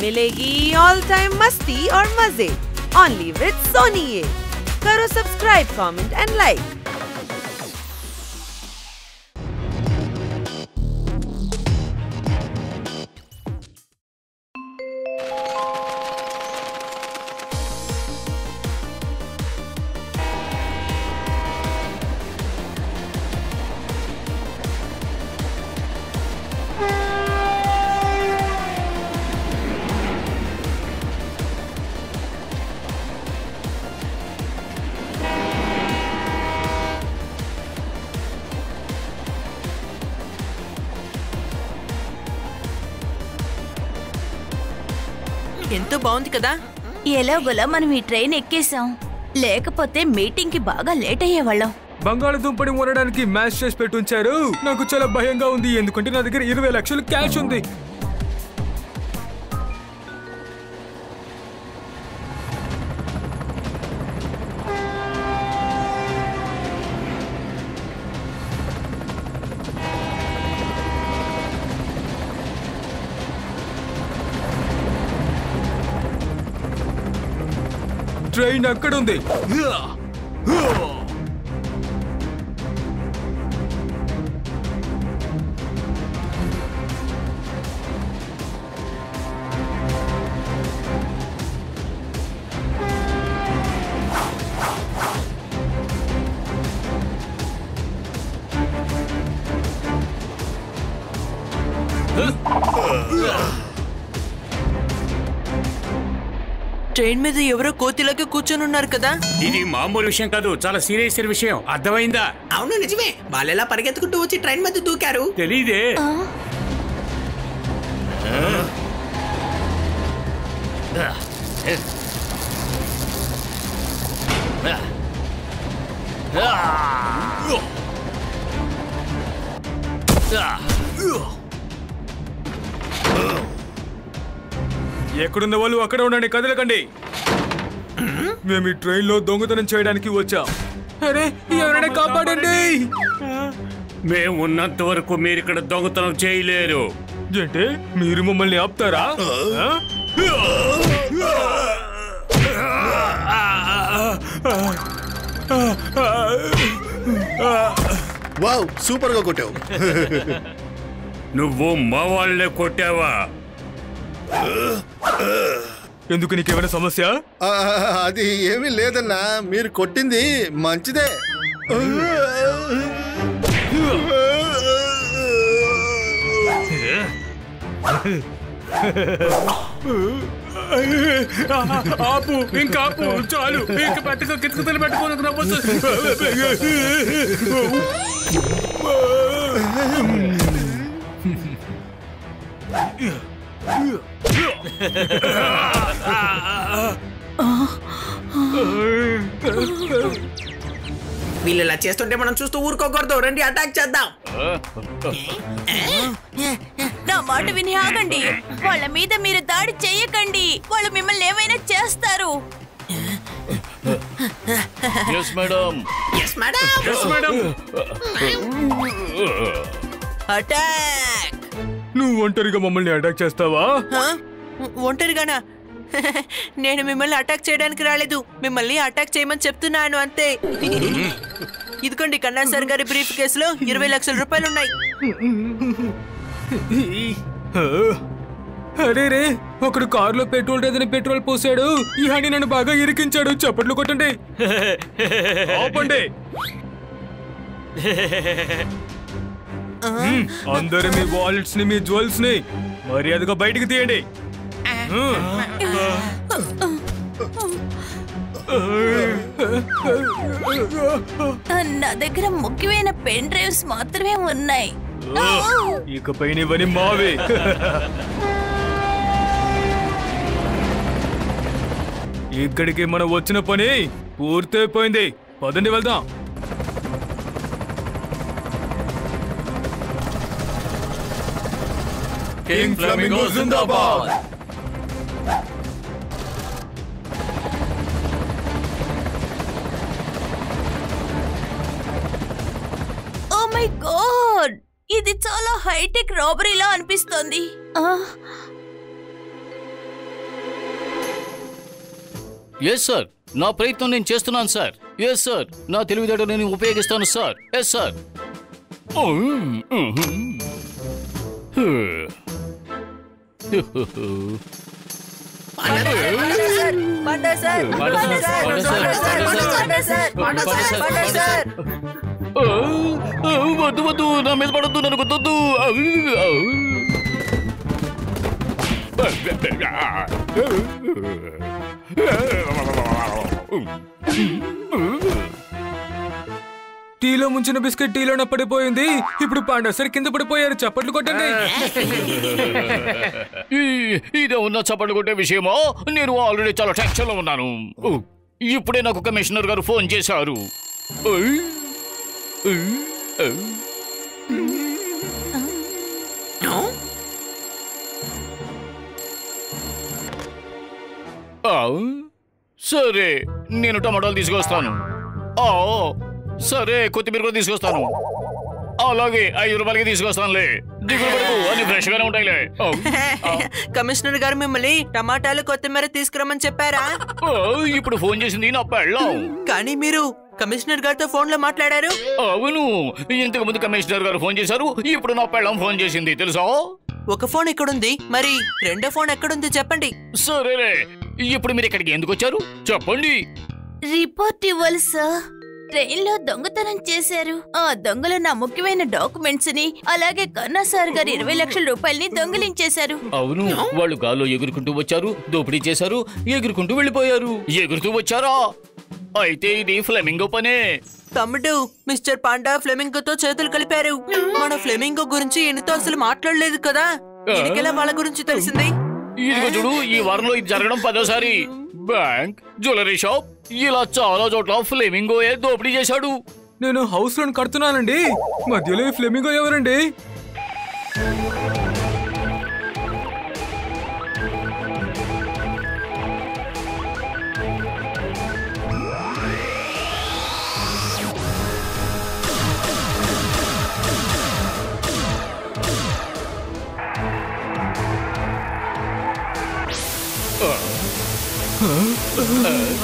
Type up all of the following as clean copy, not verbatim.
मिलेगी all time मस्ती और मजे ओनली विद सोनी ये। करो सब्सक्राइब, कमेंट एंड लाइक। ఎంతో బాగుంది కదా. ఎలాగోలా మనం ఈ ట్రైన్ ఎక్కేసాం, లేకపోతే మీటింగ్ కి బాగా లేట్ అయ్యేవాళ్ళం. బంగాళదుంపని ఉండడానికి మ్యాచ్ చేసి పెట్టుంచారు. నాకు చాలా భయంగా ఉంది, ఎందుకంటే నా దగ్గర 20 లక్షలు క్యాష్ ఉంది. ట్రైన్ అక్కడ ఉంది. ట్రైన్ మీద ఎవరో కోతిలోకి కూర్చొని ఉన్నారు కదా. ఇది మామూలు విషయం కాదు, చాలా సీరియస్ విషయం. అర్థమైందా? అవును నిజమే. వాళ్ళెలా పరిగెత్తుకుంటూ వచ్చి ట్రైన్ మీద దూకారు తెలీదే. ఎక్కడున్న వాళ్ళు అక్కడ ఉండండి, కదలకండి. మేము ఈ ట్రైన్ లో దొంగతనం చేయడానికి వచ్చాం. అరే ఎవరైనా కాపాడండి. మేము ఉన్నంత వరకు మీరు ఇక్కడ దొంగతనం చేయలేరు. ఏంటి మీరు మమ్మల్ని ఆపుతారా? వావ్, సూపర్ గా కొట్టావు. నువ్వు మా వాళ్ళే కొట్టావా? ఎందుకు, నీకేమైనా సమస్య? అది ఏమీ లేదన్నా, మీరు కొట్టింది మంచిదే. ఆపు, ఇంకా ఆపు, చాలు. ఇంకా పెట్టుకో, కితకితలు పెట్టుకోను. వీళ్ళు ఇలా చేస్తుంటే మనం చూస్తూ ఊరుకోకూడదు. రండి అటాక్ చేద్దాం. నా మాట విని ఆగండి. వాళ్ళ మీద మీరు దాడి చేయకండి, వాళ్ళు మిమ్మల్ని ఏమైనా చేస్తారు. అటాక్. నువ్వు ఒంటరిగా మమ్మల్ని అటాక్ చేస్తావా? ఒంటరిగానా? నేను మిమ్మల్ని అటాక్ చేయడానికి రాలేదు, మిమ్మల్ని అటాక్ చేయమని చెప్తున్నాను అంతే. ఇదిగోండి, కన్నా సార్ గారి బ్రీఫ్ కేసులో 20 లక్షల రూపాయలు ఉన్నాయి. అరే రే, ఒకడు కారులో పెట్రోల్ లేదని పెట్రోల్ పోసాడు. ఈ హని నన్ను బాగా ఇరికించాడు. చప్పట్లు కొట్టండి, ఆపండి. అందరూ మీ వాలెట్స్ ని, మీ జ్యువెల్స్ ని మర్యాదగా బయటికి తీయండి. నా దగ్గర ముఖ్యమైన పెన్ డ్రైవ్స్ మాత్రమే ఉన్నాయి. ఇకపై ఇవన్నీ మావే. ఇక్కడికి మనం వచ్చిన పని పూర్తయిపోయింది. పదండి వెళ్దాం. కింగ్ ఫ్లామింగో జిందాబాద్. ఓ మై గాడ్, ఇది చాలా హైటెక్ రాబరీలా అనిపిస్తోంది. ఎస్ సార్, నా ప్రయత్నం నేను చేస్తున్నాను సార్. ఎస్ సార్, నా తెలివితేటలు నేను ఉపయోగిస్తాను సార్. Yes sir. వద్దు వద్దు, నా మీద పడద్దు, నన్ను కొద్దొద్దు. టీలో ముంచిన బిస్కెట్ టీలోనే పడిపోయింది. ఇప్పుడు పాండా సార్ కింద పడిపోయారు. చప్పట్లు కొట్టండి. ఇదే ఉన్న చప్పట్లు కొట్టే విషయమో? నేను ఆల్రెడీ చాలా టెన్షన్ లో ఉన్నాను. ఇప్పుడే నాకు కమిషనర్ గారు ఫోన్ చేశారు. సరే, నేను టమాటాలు తీసుకొస్తాను. సరే, కొత్తిమీర కూడా తీసుకొస్తాను. అలాగే 5 రూపాయలకి తీసుకొస్తానులే. దిగులు పడకు, అన్ని ఫ్రెష్ గానే ఉంటాయిలే. కమిషనర్ గారు మిమ్మల్ని టమాటాలు కొత్తిమీర తీసుకురమ్మని చెప్పారా? ఇప్పుడు ఫోన్ చేసింది నా పెళ్ళాం. కానీ మీరు కమిషనర్ గారితో ఫోన్ లో మాట్లాడారు. అవును, ఇంతకు ముందు కమిషనర్ గారు ఫోన్ చేశారు. ఇప్పుడు నా పెళ్ళాం ఫోన్ చేసింది, తెలుసా? ఒక ఫోన్ ఎక్కడుంది, మరి రెండో ఫోన్ ఎక్కడుంది చెప్పండి. సరేలే, ఇప్పుడు మీరు ఇక్కడికి ఎందుకు వచ్చారు చెప్పండి. రిపోర్ట్ ఇవ్వాలి సార్. ట్రైన్ లో దొంగతనం చేశారు. ఆ దొంగలు నా ముఖ్యమైన డాక్యుమెంట్స్ ని, అలాగే కన్నా సార్ గారి 20 లక్షల రూపాయలని దొంగిలించేశారు. అవును, వాళ్ళు గాల్లో ఎగురుకుంటూ వచ్చారు, దోపిడీ చేశారు, ఎగురుకుంటూ వెళ్ళిపోయారు. ఎగురుతూ వచ్చారా? అయితే ఇది ఫ్లెమింగో పనే. తమ్ముడు, మిస్టర్ పాండా ఫ్లెమింగోతో చేతులు కలిపారు. మన ఫ్లెమింగో గురించి ఎన్నితో అసలు మాట్లాడలేదు కదా. ఎన్నికల వాళ్ళ గురించి తెలిసింది. ఇదిగో చూడు, ఈ వారంలో ఇది జరగడం 10వ సారి. బ్యాంక్, జ్యువెలరీ షాప్, ఇలా చాలా చోట్ల ఫ్లెమింగోయే దోపిడీ చేశాడు. నేను హౌస్ లోన్ కడుతున్నానండి. మధ్యలో ఈ ఫ్లెమింగో ఎవరండి?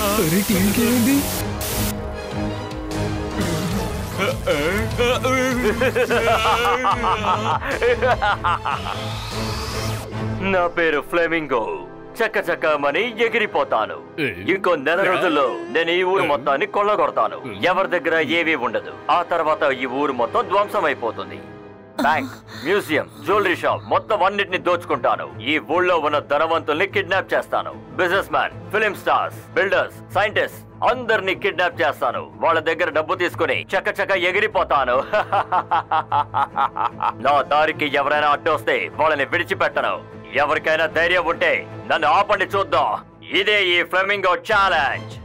అరే, టీవీకి ఏమైంది? నా పేరు ఫ్లెమింగో. చక్కచక్కమని ఎగిరిపోతాను. ఇంకో 1 నెల రోజుల్లో నేను ఈ ఊరు మొత్తాన్ని కొల్లగొడతాను. ఎవరి దగ్గర ఏమీ ఉండదు. ఆ తర్వాత ఈ ఊరు మొత్తం ధ్వంసం అయిపోతుంది. బ్యాంక్, మ్యూజియం, జ్యువెలరీ షాప్ మొత్తం అన్నిటిని దోచుకుంటాను. ఈ ఊళ్ళో ఉన్న ధనవంతుల్ని కిడ్నాప్ చేస్తాను. Business man, film stars, builders, scientist అందరినీ కిడ్నాప్ చేస్తాను. వాళ్ళ దగ్గర డబ్బు తీసుకుని చక్కచక్క ఎగిరిపోతాను. నా దారికి ఎవరైనా అడ్డొస్తే వాళ్ళని విడిచిపెట్టను. ఎవరికైనా ధైర్యం ఉంటే నన్ను ఆపండి, చూద్దాం. ఇదే ఈ ఫ్లెమింగో ఛాలెంజ్.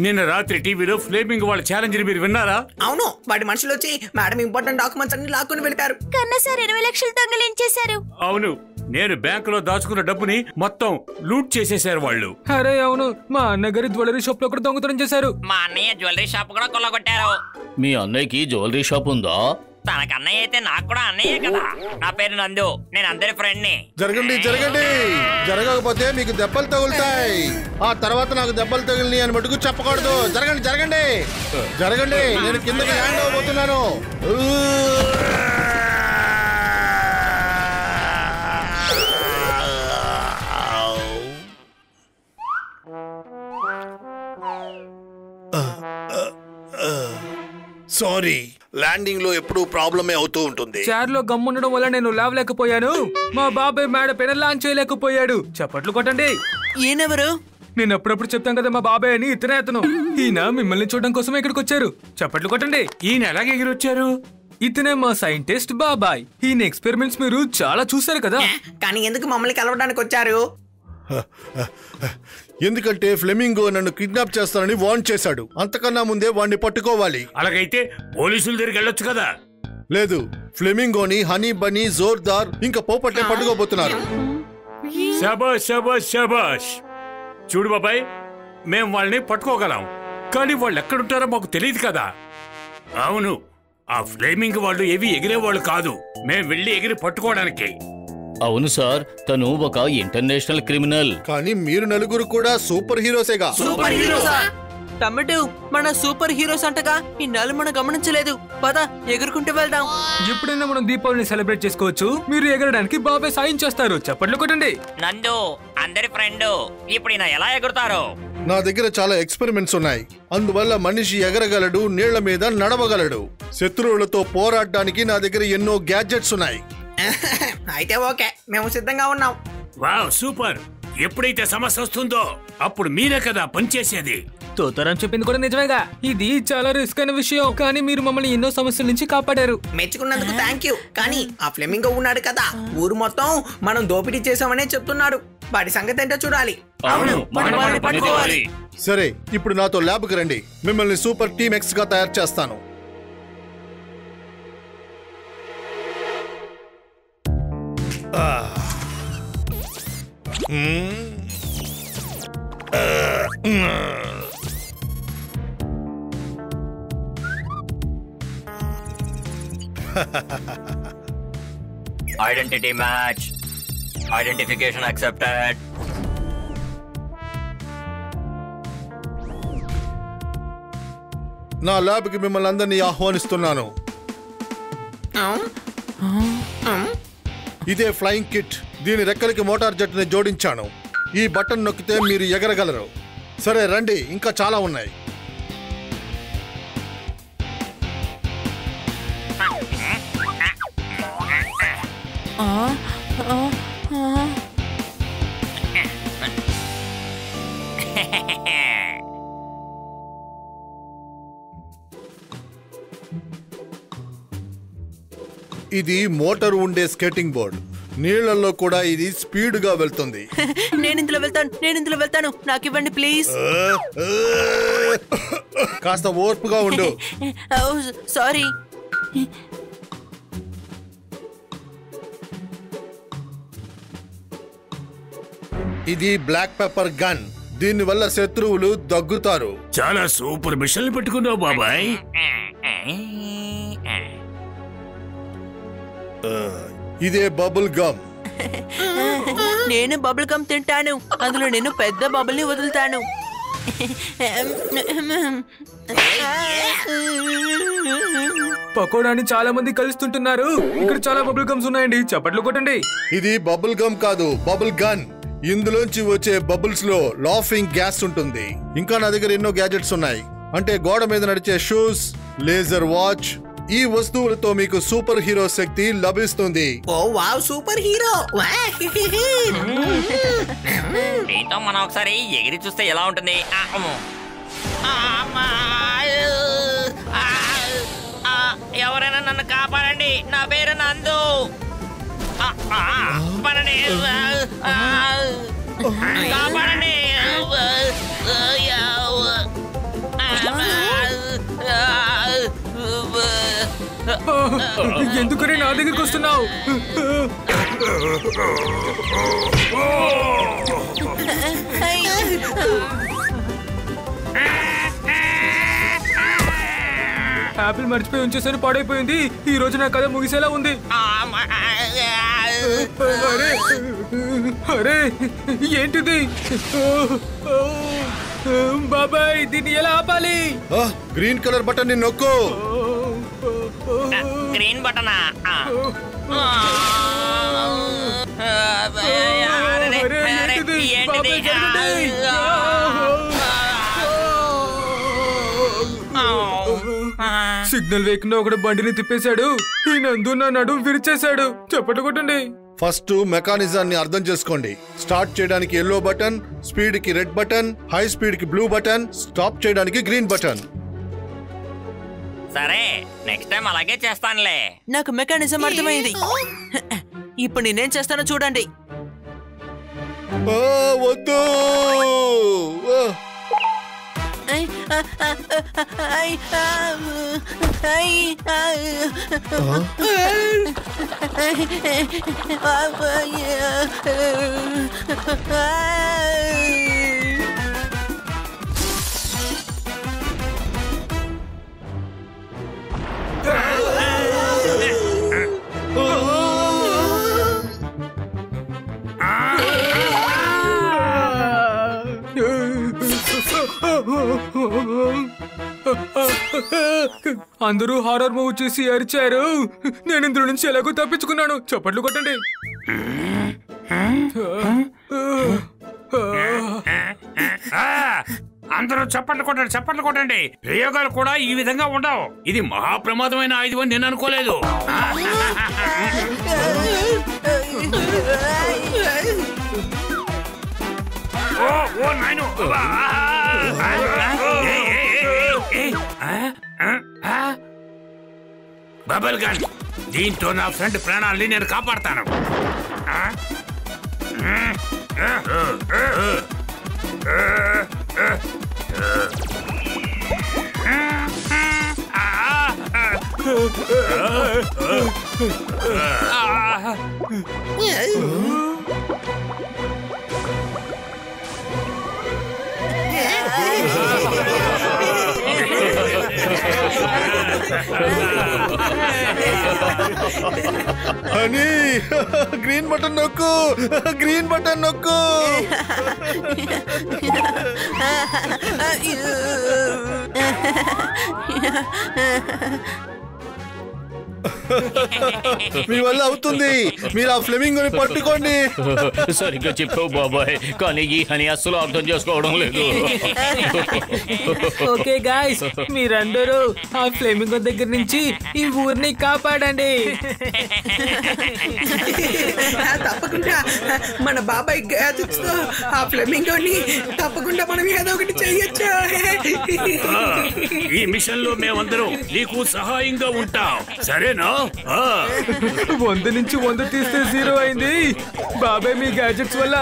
నిన్న రాత్రి టీవీలో ఫ్లేమింగ్ వాళ్ళ ఛాలెంజ్ మీరు విన్నారా? అవును, వాడి మనుషులు వచ్చి మేడం ఇంపార్టెంట్ డాక్యుమెంట్స్ అన్ని లాక్కుని వెళ్ళారు. కన్నా సార్ 20 లక్షలు దొంగిలించేశారు. అవును, నేను బ్యాంకులో దాచుకున్న డబ్బుని మొత్తం లూట్ చేసేశారు వాళ్ళు. అరే అవును, మా అన్నగారి జ్యువెలరీ షాప్ లో కూడా దొంగతనం చేశారు. మా అన్నయ్య జ్యువెలరీ షాప్ కూడా కొల్లగొట్టారు. మీ అన్నయ్యకి జ్యువెలరీ షాప్ ఉందా? తనకు అన్నయ్య అయితే నాకు కూడా అన్నయ్యే కదా. నా పేరు నందు, నేను అందరి ఫ్రెండ్ ని. జరగండి జరగండి, జరగకపోతే మీకు దెబ్బలు తగులుతాయి. ఆ తర్వాత నాకు దెబ్బలు తగిలినాయి అని మటుకు చెప్పకూడదు. జరగండి జరగండి జరగండి, నేను కిందకి ల్యాండ్ అవ్వబోతున్నాను. సారీ, ల్యాండింగ్ లో ఎప్పుడు ప్రాబ్లమే అవుతూ ఉంటుంది. చైర్ లో గమ్ముండడం వల్ల నేను లేవలేకపోయాను. మా బాబాయ్ మేడ పెన లాంచ్ చేయలేకపోయాడు. చప్పట్లు కొట్టండి. ఈయనెవరు? నేను అప్పుడప్పుడు చెప్తాను కదా మా బాబాయ్ అని. ఇతనే అతను. ఈయన మిమ్మల్ని చూడడం కోసమే ఇక్కడికి వచ్చారు. చప్పట్లు కొట్టండి. ఈయన ఎలాగే ఎగిరొచ్చారు? ఇతనే మా సైంటిస్ట్ బాబాయ్. ఈయన ఎక్స్పెరిమెంట్స్ మీరు చాలా చూసారు కదా. కానీ ఎందుకు మమ్మల్ని కలవడానికి వచ్చారు? ఎందుకంటే ఫ్లెమింగో నన్ను కిడ్నాప్ చేస్తానని వార్న్ చేశాడు. అంతకన్నా ముందే వాడిని పట్టుకోవాలి. అలాగైతే పోలీసుల దగ్గరికి వెళ్ళొచ్చు కదా. లేదు, ఫ్లెమింగోని హనీ బనీ, జోర్దార్ ఇంకా పోపట్టే పట్టుకోబోతున్నారు. శబాష్ శబాష్ శబాష్. చూడు బాబాయ్, మేం వాళ్ళని పట్టుకోగలం, కానీ వాళ్ళు ఎక్కడుంటారో మాకు తెలియదు కదా. అవును, ఆ ఫ్లేమింగ్ వాళ్ళు ఏవి ఎగిరేవాళ్ళు కాదు, మేం వెళ్ళి ఎగిరి పట్టుకోవడానికి. అవును సార్, తను ఒక ఇంటర్నేషనల్ క్రిమినల్. కానీ మీరు నలుగురు కూడా సూపర్ హీరోసేగా. సూపర్ హీరోసా? టమాటో మన సూపర్ హీరోస్ అంటగా ఇన్నాళ్ళు మనం గమనించలేదు. పద ఎగురుకుంటూ వెళ్దాం. ఎప్పుడైనా మనం దీపావళిని సెలబ్రేట్ చేసుకోవచ్చు. మీరు ఎగరడానికి బాబాయ్ సాయం చేస్తారు. చప్పట్లు కొట్టండి. నందు అందరి ఫ్రెండ్, ఇప్పుడు ఈయన ఎలా ఎగురుతారు? నా దగ్గర చాలా ఎక్స్పెరిమెంట్స్ ఉన్నాయి. అందువల్ల మనిషి ఎగరగలడు, నీళ్ల మీద నడవగలడు. శత్రువులతో పోరాడడానికి నా దగ్గర ఎన్నో గ్యాడ్జెట్స్ ఉన్నాయి. అయితే ఓకే, మేము సిద్ధంగా ఉన్నాం. Wow super. ఎప్పుడైతే సమస్య వస్తుందో అప్పుడు మీరే కదా పనిచేసేది. తోతరం చెప్పింది కూడా నిజమేగా. ఇది చాలా రిస్క్ అయిన విషయం, కానీ మీరు మమ్మల్ని ఎన్నో సమస్యల నుంచి కాపాడారు. మెచ్చుకున్నందుకు థ్యాంక్ యూ. కానీ ఆ ఫ్లెమింగో ఉన్నాడు కదా, ఊరు మొత్తం మనం దోపిడీ చేసామనే చెప్తున్నాడు. వాడి సంగతి ఏంటో చూడాలి. సరే, ఇప్పుడు నాతో ల్యాబ్కి రండి. మిమ్మల్ని సూపర్ టీమ్ ఎక్స్ గా తయారు చేస్తాను. Identity match. Identification accepted. నా ల్యాబ్కి మిమ్మల్ని అందరినీ ఆహ్వానిస్తున్నాను. ఇదే ఫ్లయింగ్ కిట్. దీని రెక్కలకి మోటార్ జెట్ని జోడించాను. ఈ బటన్ నొక్కితే మీరు ఎగరగలరు. సరే రండి, ఇంకా చాలా ఉన్నాయి. ఇది మోటార్ ఉండే స్కేటింగ్ బోర్డ్. నీళ్లలో కూడా ఇది స్పీడ్ గా వెళ్తుంది. నేను ఇందులో వెళ్తాను. నాకు ఇవ్వండి ప్లీజ్. కాస్త ఓర్పుగా ఉండు. సారీ. ఇది బ్లాక్ పెప్పర్ గన్. దీని వల్ల శత్రువులు దగ్గుతారు. చాలా సూపర్ మిషన్లు పెట్టుకున్నావు బాబాయ్. ఇదే బబుల్ గమ్. నేను బబుల్ గమ్ తింటాను. అందులో నేను పెద్ద బబుల్ ని వదులుతాను. పకోడాని చాలా మంది కలుస్తుంటున్నారు. ఇక్కడ చాలా బబుల్ గమ్స్ ఉన్నాయండి. చప్పట్లు కొట్టండి. ఇది బబుల్ గమ్ కాదు, బబుల్ గన్. ఇందులోంచి వచ్చే బబుల్స్ లో లాఫింగ్ గ్యాస్ ఉంటుంది. ఇంకా నా దగ్గర ఎన్నో గ్యాజెట్స్ ఉన్నాయి. అంటే గోడ మీద నడిచే షూస్, లేజర్ వాచ్. ఈ వస్తువులతో మీకు సూపర్ హీరో శక్తి లభిస్తుంది. ఓ వావ్, సూపర్ హీరో. దీంతో మనం ఒకసారి ఎగిరి చూస్తే ఎలా ఉంటుంది? ఎవరైనా నన్ను కాపాడండి. నా పేరు నందు. కాపాడండి. ఎందుకని నా దగ్గరికి వస్తున్నావు? యాపిల్ మర్చిపోయి ఉంచేసరి పాడైపోయింది. ఈ రోజు నా కథ ముగిసేలా ఉంది. అరే ఏంటిది? బాబాయ్, దీన్ని ఎలా ఆపాలి? గ్రీన్ కలర్ బటన్ ని నొక్కు. గ్రీన్ బటనా? సిగ్నల్ వేయకుండా ఒకడు బండిని తిప్పేశాడు. ఈ నందు నా నడుము విరిచేశాడు. చప్పట్లు కొట్టండి. ఫస్ట్ మెకానిజాన్ని అర్థం చేసుకోండి. స్టార్ట్ చేయడానికి ఎల్లో బటన్, స్పీడ్ కి రెడ్ బటన్, హై స్పీడ్ కి బ్లూ బటన్, స్టాప్ చేయడానికి గ్రీన్ బటన్. సరే, నెక్స్ట్ టైం అలాగే చేస్తానులే. నాకు మెకానిజం అర్థమైంది. ఇప్పుడు నేనేం చేస్తానో చూడండి. వద్దు. అందరూ హారర్ మూవీ చూసి అరిచారు. నేను ఇందులో నుంచి ఎలాగో తప్పించుకున్నాను. చప్పట్లు కొట్టండి. అందరూ చప్పట్లు కొట్టండి, చప్పట్లు కొట్టండి. ప్రయోగాలు కూడా ఈ విధంగా ఉండవు. ఇది మహాప్రమాదమైన ఆయుధం అని నేను అనుకోలేదు. ఓ నాయను, బబల్ గన్. దీంతో నా ఫ్రెండ్ ప్రాణాలని నేను కాపాడతాను. హనీ, గ్రీన్ బటన్ నొక్కు, గ్రీన్ బటన్ నొక్కు. మీ వల్ల అవుతుంది. మీరు ఆ ఫ్లెమింగోని పట్టుకోండి. సరిగ్గా చెప్పావు బాబాయ్, కానీ ఈ హనీ అస్సలు అర్థం చేసుకోవడం లేదు. ఓకే గాయ్స్, మీరందరూ ఆ ఫ్లెమింగో దగ్గర నుంచి ఈ ఊరిని కాపాడండి. తప్పకుండా మన బాబాయ్ గ్యాజెట్స్ తో ఆ ఫ్లెమింగోని తప్పకుండా మనం ఏదో ఒకటి చెయ్యొచ్చు. ఈ మిషన్ లో మేమందరం నీకు సహాయంగా ఉంటాం, సరేనా? 100 నుంచి 100 తీస్తే 0 అయింది. బాబాయ్ మీ గ్యాజెట్స్ వల్ల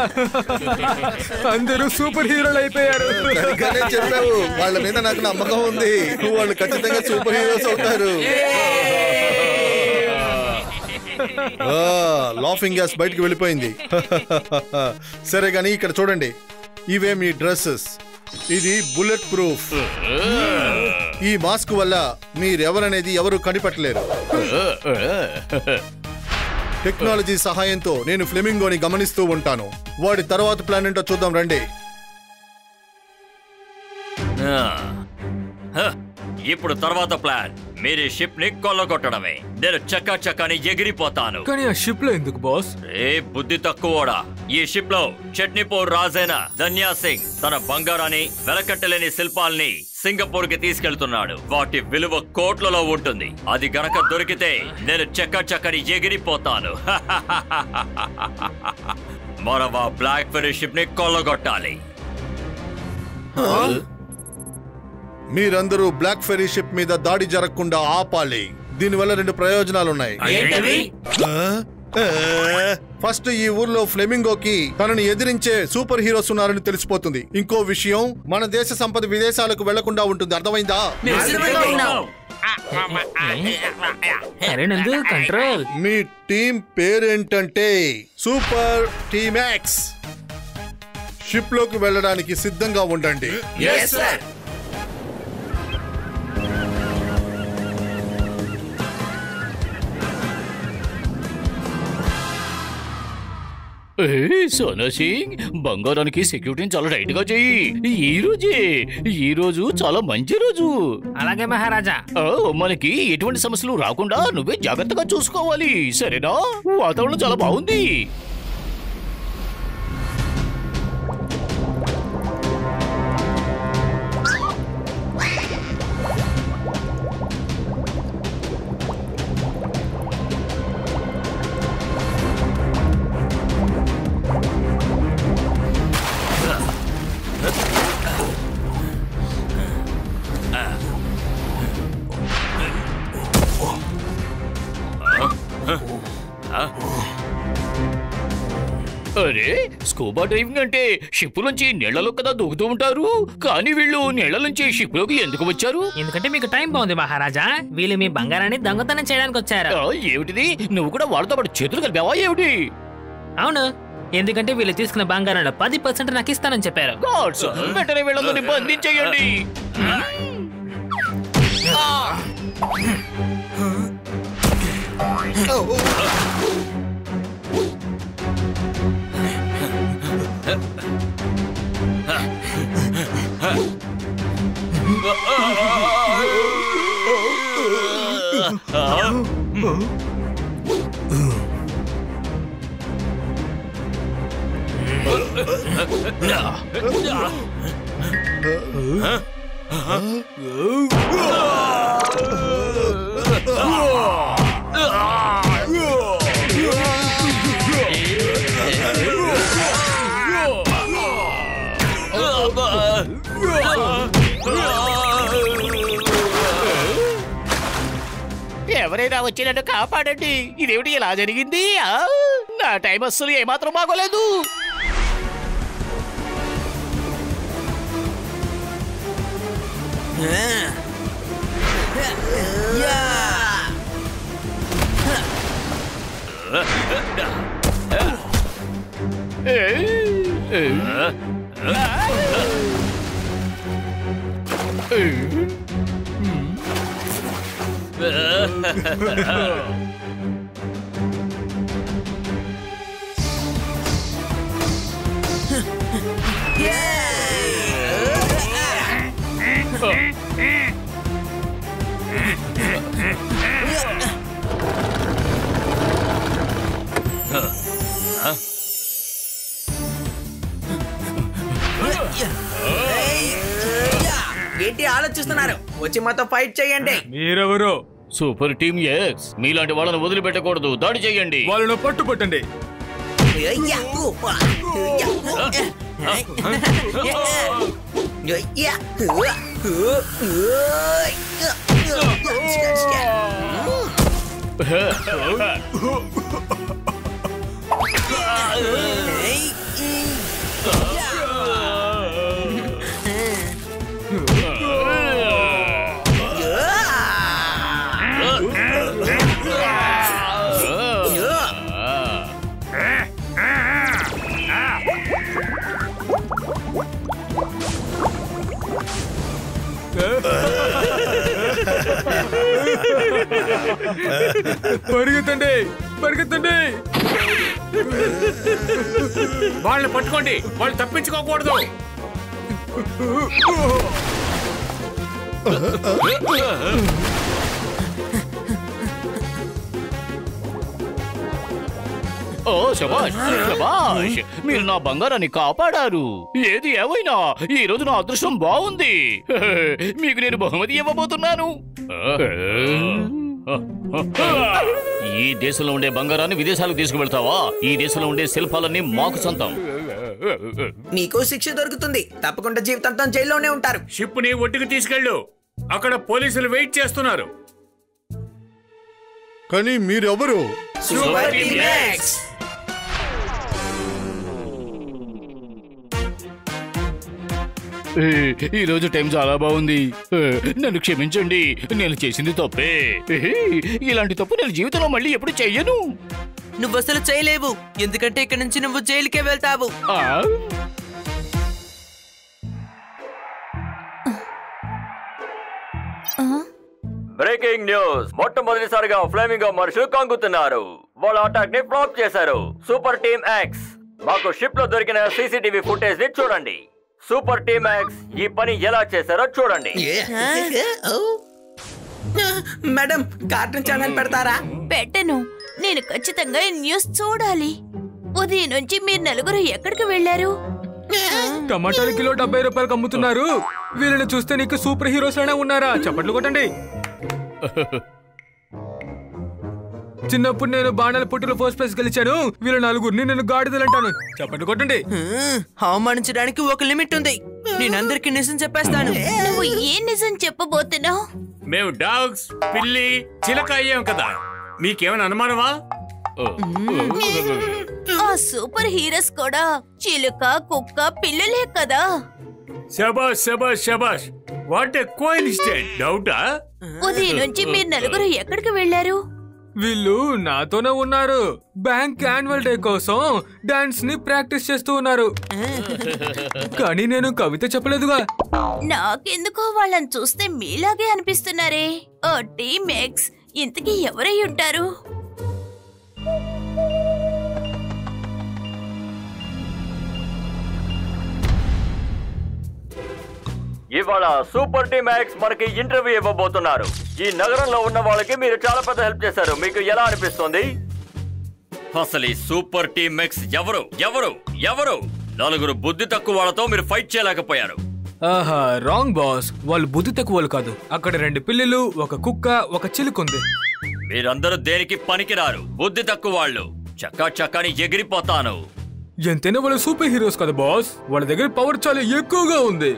అందరూ సూపర్ హీరోలు అయిపోయారు. సరిగ్గానే చెప్పావు. వాళ్ళ మీద నాకు నమ్మకం ఉంది. వాళ్ళు ఖచ్చితంగా సూపర్ హీరోస్ అవుతారు. లాఫింగ్ గ్యాస్ బయటికి వెళ్ళిపోయింది. సరే గానీ ఇక్కడ చూడండి, ఇవే మీ డ్రెస్సెస్. ఇది బుల్లెట్ ప్రూఫ్. ఈ మాస్క్ వల్ల మీరెవరనేది ఎవరు కనిపెట్టలేరు. టెక్నాలజీ సహాయంతో నేను ఫ్లెమింగోని గమనిస్తూ ఉంటాను. వాడి తర్వాత ప్లాన్ ఏంటో చూద్దాం రండి. ఇప్పుడు తర్వాత ప్లాన్ మీరు షిప్ ని కొల్లగొట్టడమే. నేను చకాచకాని ఎగిరిపోతాను. కానీ ఆ షిప్ లో ఎందుకు బాస్? ఏ బుద్ధి తక్కువడా, ఈ షిప్ లో చట్నీపూర్ రాజైన ధన్యా సింగ్ తన బంగారాన్ని, వెలకట్టలేని శిల్పాల్ని సింగపూర్ కి తీసుకెళ్తున్నాడు. వాటి విలువ కోట్లలో ఉంటుంది. అది గనక దొరికితే నేను చకాచకాని ఎగిరిపోతాను. మనం ఆ బ్లాక్ ఫెరీ షిప్ ని కొల్లగొట్టాలి. మీరందరూ బ్లాక్ ఫెరీ షిప్ మీద దాడి జరగకుండా ఆపాలి. దీనివల్ల 2 ప్రయోజనాలున్నాయి. ఫస్ట్, ఈ ఊర్లో ఫ్లెమింగోకి తనని ఎదిరించే సూపర్ హీరోస్ ఉన్నారని తెలిసిపోతుంది. ఇంకో విషయం, మన దేశ సంపద విదేశాలకు వెళ్లకుండా ఉంటుంది. అర్థమైందా? మీ టీం పేరేంటంటే సూపర్ టీమ్ ఎక్స్. షిప్ లోకి వెళ్ళడానికి సిద్ధంగా ఉండండి. సోనా సింగ్, బంగారానికి సెక్యూరిటీని చాలా టైట్ గా చెయ్యి. ఈ రోజు చాలా మంచి రోజు. అలాగే మహారాజా. మనకి ఎటువంటి సమస్యలు రాకుండా నువ్వే జాగ్రత్తగా చూసుకోవాలి, సరేనా? వాతావరణం చాలా బాగుంది. అరే, స్కూబా డ్రైవింగ్ అంటే షిప్ నుంచి నీళ్లలో కదా దూకుతూ ఉంటారు. కానీ వీళ్ళు నీళ్ల నుంచి షిప్ లోకి ఎందుకు వచ్చారు? ఎందుకంటే మీకు టైం బాగుంది మహారాజా. వీళ్ళు మీ బంగారాన్ని దొంగతనం చేయడానికి వచ్చారు. ఏమిటిది? నువ్వు కూడా వాళ్ళతో పాటు చేతులు కలిపావా ఏమిటి? అవును, ఎందుకంటే వీళ్ళు తీసుకున్న బంగారంలో 10% నాకు ఇస్తానని చెప్పారు. వెంటనే వీళ్ళందరినీ బంధించేయండి. ఎవరైనా వచ్చి నన్ను కాపాడండి. ఇదేమిటి ఇలా జరిగింది? నా టైం అస్సలు ఏమాత్రం బాగోలేదు. ఏంటి ఆలోచిస్తున్నారు? వచ్చి మాతో ఫైట్ చేయండి. మీరెవరు? Super team X. మీలాంటి వాళ్ళని వదిలిపెట్టకూడదు. దాడి చేయండి. వాళ్ళను పట్టుపట్టండి. పరిగెత్తండి, పరిగెత్తండి. వాళ్ళని పట్టుకోండి. వాళ్ళు తప్పించుకోకూడదు. ఓ శభాష్, శభాష్. మీరు నా బంగారాన్ని కాపాడారు. ఏది ఏమైనా ఈ రోజు నా అదృష్టం బాగుంది. మీకు నేను బహుమతి ఇవ్వబోతున్నాను. ఈ దేశంలో ఉండే బంగారాన్ని విదేశాలకు తీసుకువెళ్తావా? ఈ దేశంలో ఉండే శిల్పాలన్నీ మాకు సొంతం. మీకు శిక్ష దొరుకుతుంది. తప్పకుండా జీవితాంతం జైల్లోనే ఉంటారు. షిప్ ని ఒడ్డుకు తీసుకెళ్ళు. అక్కడ పోలీసులు వెయిట్ చేస్తున్నారు. కానీ మీరెవరు? Super team X. ఈ రోజు టైం చాలా బాగుంది. నన్ను క్షమించండి. నేను చేసింది తప్పే. ఇలాంటి తప్పు నేను జీవితంలో మళ్ళీ ఎప్పుడు చెయ్యను. నువ్వు అసలు చేయలేవు. ఎందుకంటే ఇక్కడ నుంచి నువ్వు జైలుకే వెళ్తావు. Breaking news. మొట్టమొదటిసారిగా ఫ్లేమింగో మనుషులు కంగుతున్నారు. వాళ్ళ అటాక్ ని ఫ్లాప్ చేశారు. సూపర్ టీమ్ ఎక్స్, మాకు షిప్ లో దొరికిన సీసీటీవీ ఫుటేజ్ ని చూడండి. సూపర్ టీమ్ ఎక్స్ ఈ పని ఎలా చేశారో చూడండి. మేడం, కార్టూన్ ఛానల్ పెడతారా? పెట్టను. నేను ఖచ్చితంగా ఈ న్యూస్ చూడాలి. ఉదయం నుంచి మీరు నలుగురు ఎక్కడికి వెళ్లారు? టమాటాలు కిలో 70 రూపాయలకు అమ్ముతున్నారు. వీళ్ళని చూస్తే నీకు సూపర్ హీరోస్ లానే ఉన్నారా? చప్పట్లు కొట్టండి. చిన్నప్పుడు నేను బాణాల పోటీలో ఫస్ట్ ప్రైజ్ గెలిచాను. వీళ్ళ నలుగురిని నేను గాడిదలు అంటాను. చప్పట్లు కొట్టండి. అవమానించడానికి ఒక లిమిట్ ఉంది. నేనందరికి నిజం చెప్పేస్తాను. నువ్వు ఏం నిజం చెప్పబోతున్నావు? మేము డాగ్స్, పిల్లి, చిలక అయ్యాం కదా. మీకేమైనా అనుమానమా? ఆ సూపర్ హీరోస్ కూడా చిలుక, కుక్క, పిల్లలే కదా. శబాష్ శబాష్ శబాష్. What a coincident. డౌటా? ఉదయం నుంచి మీరు నలుగురు ఎక్కడికి వెళ్లారు? వీళ్ళు నాతోనే ఉన్నారు. బ్యాంక్ యాన్యువల్ డే కోసం డాన్స్ ని ప్రాక్టీస్ చేస్తూ ఉన్నారు. కానీ నేను కవిత చెప్పలేదుగా. నాకెందుకో వాళ్ళని చూస్తే మీలాగే అనిపిస్తున్నారే. ఓ టీమ్ ఎక్స్, ఇంతకీ ఎవరై ఉంటారు? ఇవాళ సూపర్ టీమ్ ఎక్స్ మనకి ఇంటర్వ్యూ ఇవ్వబోతున్నారు. ఈ నగరంలో ఉన్న వాళ్ళకి మీరు చాలా పెద్ద హెల్ప్ చేశారు. మీకు ఎలా అనిపిస్తుంది? అసలు ఈ సూపర్ టీమ్ ఎక్స్ ఎవరు ఎవరు ఎవరు? నలుగురు బుద్ధి తక్కువ వాళ్ళతో మీరు ఫైట్ చేయలేకపోయారు. ఆహా, రాంగ్ బాస్. వాళ్ళు బుద్ధి తక్కువ వాళ్ళు కాదు. అక్కడ 2 పిల్లులు, ఒక కుక్క, ఒక చిలుకుంది. మీరందరూ దేనికి పనికిరారు, బుద్ధి తక్కువ వాళ్ళు. చక్కాని ఎగిరిపోతాను. ఎంతైనా వాళ్ళు సూపర్ హీరోస్ కదా బాస్. వాళ్ళ దగ్గర పవర్ చాలా ఎక్కువగా ఉంది.